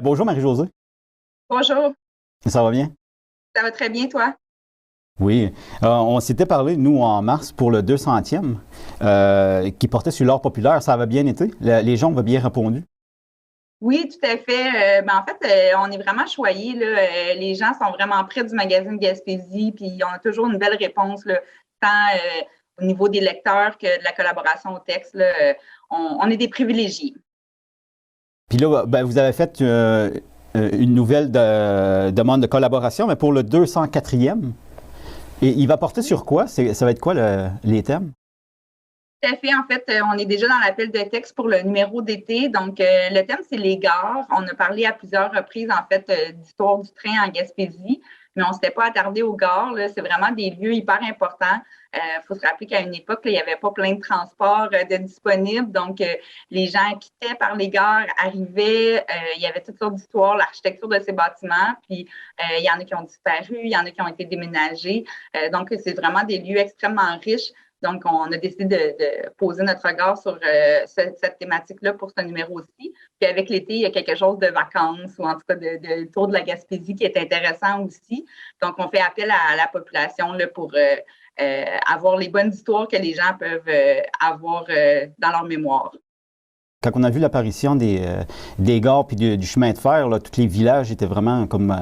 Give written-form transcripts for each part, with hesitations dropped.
Bonjour Marie-Josée, Bonjour, ça va bien? ça va très bien, toi? Oui. On s'était parlé, nous, en mars pour le 200e, qui portait sur l'art populaire. Ça avait bien été? Les gens ont bien répondu? Oui, tout à fait. En fait, on est vraiment choyés, là. Les gens sont vraiment près du magazine Gaspésie, puis on a toujours une belle réponse, là, tant au niveau des lecteurs que de la collaboration au texte, là. On est des privilégiés. Puis là, ben, vous avez fait une nouvelle demande de collaboration, mais pour le 204e. Et il va porter sur quoi? Ça va être quoi les thèmes? Tout à fait. En fait, on est déjà dans l'appel de texte pour le numéro d'été. Donc, le thème, c'est les gares. On a parlé à plusieurs reprises, en fait, d'histoire du train en Gaspésie, mais on ne s'était pas attardé aux gares, là. C'est vraiment des lieux hyper importants. Il faut se rappeler qu'à une époque, là, il n'y avait pas plein de transports de disponibles. Donc, les gens quittaient par les gares, arrivaient. Il y avait toutes sortes d'histoires, l'architecture de ces bâtiments. Puis, il y en a qui ont disparu, il y en a qui ont été déménagés. Donc, c'est vraiment des lieux extrêmement riches. Donc, on a décidé de poser notre regard sur cette thématique-là pour ce numéro-ci. Puis avec l'été, il y a quelque chose de vacances ou en tout cas de tour de la Gaspésie qui est intéressant aussi. Donc, on fait appel à la population là, pour avoir les bonnes histoires que les gens peuvent avoir dans leur mémoire. Quand on a vu l'apparition des gares puis du chemin de fer, là, tous les villages étaient vraiment comme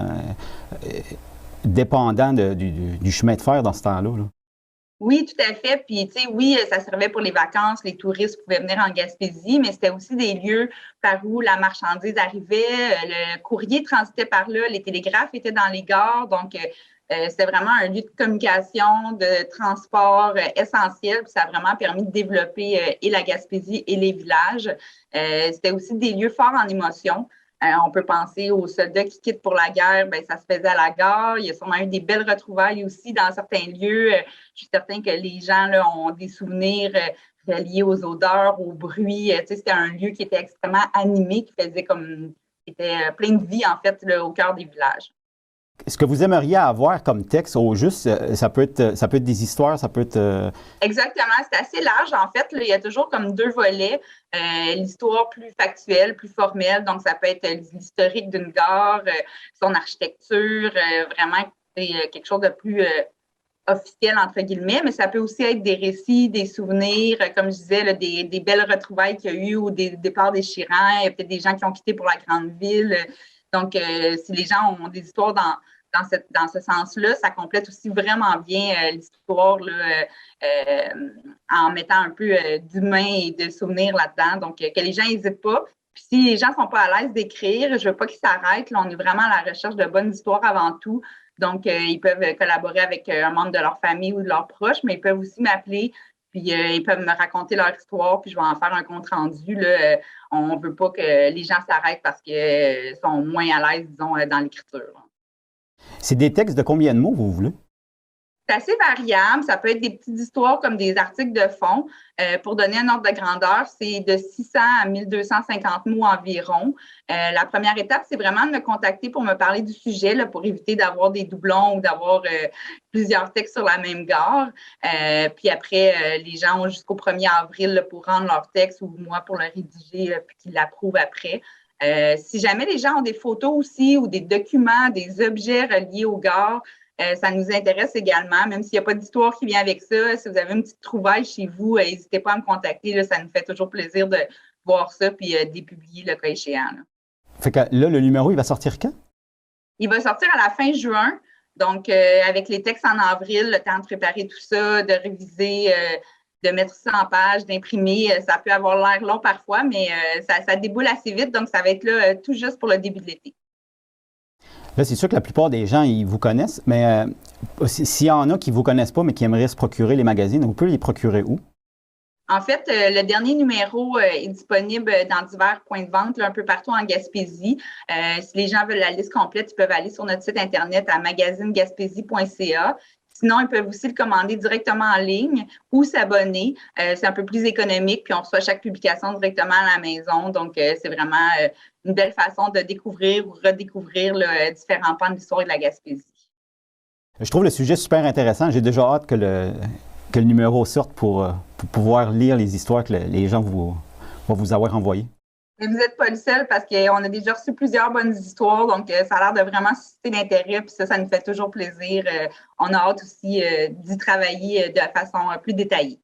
dépendants du chemin de fer dans ce temps-là. Là. Oui, tout à fait. Puis, tu sais, oui, ça servait pour les vacances, les touristes pouvaient venir en Gaspésie, mais c'était aussi des lieux par où la marchandise arrivait, le courrier transitait par là, les télégraphes étaient dans les gares. Donc, c'était vraiment un lieu de communication, de transport essentiel. Puis ça a vraiment permis de développer et la Gaspésie et les villages. C'était aussi des lieux forts en émotion. On peut penser aux soldats qui quittent pour la guerre, ben, ça se faisait à la gare. Il y a sûrement eu des belles retrouvailles aussi dans certains lieux. Je suis certain que les gens là, ont des souvenirs reliés aux odeurs, aux bruits. Tu sais, c'était un lieu qui était extrêmement animé, qui faisait comme, qui était plein de vie en fait là, au cœur des villages. Ce que vous aimeriez avoir comme texte, au juste, ça peut être des histoires, ça peut être... Exactement, c'est assez large en fait. Là, il y a toujours comme deux volets. L'histoire plus factuelle, plus formelle, donc ça peut être l'historique d'une gare, son architecture, vraiment quelque chose de plus officiel entre guillemets, mais ça peut aussi être des récits, des souvenirs, comme je disais, là, des belles retrouvailles qu'il y a eu ou des départs déchirants. Il y a peut-être des gens qui ont quitté pour la grande ville. Donc, si les gens ont des histoires dans ce sens-là, ça complète aussi vraiment bien l'histoire là, en mettant un peu d'humain et de souvenirs là-dedans. Donc, que les gens n'hésitent pas. Puis si les gens ne sont pas à l'aise d'écrire, je ne veux pas qu'ils s'arrêtent. Là, on est vraiment à la recherche de bonnes histoires avant tout. Donc, ils peuvent collaborer avec un membre de leur famille ou de leurs proches, mais ils peuvent aussi m'appeler, puis ils peuvent me raconter leur histoire, puis je vais en faire un compte rendu. Là. On ne veut pas que les gens s'arrêtent parce qu'ils sont moins à l'aise, disons, dans l'écriture. C'est des textes de combien de mots vous voulez? C'est assez variable. Ça peut être des petites histoires comme des articles de fond. Pour donner un ordre de grandeur, c'est de 600 à 1250 mots environ. La première étape, c'est vraiment de me contacter pour me parler du sujet, là, pour éviter d'avoir des doublons ou d'avoir plusieurs textes sur la même gare. Puis après, les gens ont jusqu'au 1er avril là, pour rendre leur texte ou moi pour le rédiger puis qu'ils l'approuvent après. Si jamais les gens ont des photos aussi ou des documents, des objets reliés aux gares, ça nous intéresse également, même s'il n'y a pas d'histoire qui vient avec ça. Si vous avez une petite trouvaille chez vous, n'hésitez pas à me contacter. Là, ça nous fait toujours plaisir de voir ça puis de les publier le cas échéant. Là. Fait que là, le numéro, il va sortir quand? Il va sortir à la fin juin. Donc, avec les textes en avril, le temps de préparer tout ça, de réviser, de mettre ça en page, d'imprimer, ça peut avoir l'air long parfois, mais ça déboule assez vite. Donc, ça va être là tout juste pour le début de l'été. Là, c'est sûr que la plupart des gens, ils vous connaissent, mais s'il y en a qui ne vous connaissent pas, mais qui aimeraient se procurer les magazines, vous pouvez les procurer où? En fait, le dernier numéro est disponible dans divers points de vente, là, un peu partout en Gaspésie. Si les gens veulent la liste complète, ils peuvent aller sur notre site internet à magasinegaspésie.ca. Sinon, ils peuvent aussi le commander directement en ligne ou s'abonner. C'est un peu plus économique, puis on reçoit chaque publication directement à la maison. Donc, c'est vraiment une belle façon de découvrir ou redécouvrir là, différents pans de l'histoire de la Gaspésie. Je trouve le sujet super intéressant. J'ai déjà hâte que le numéro sorte pour pouvoir lire les histoires que les gens vont vous avoir envoyées. Mais vous n'êtes pas le seul parce qu'on a déjà reçu plusieurs bonnes histoires, donc ça a l'air de vraiment susciter l'intérêt, puis ça nous fait toujours plaisir. On a hâte aussi d'y travailler de façon plus détaillée.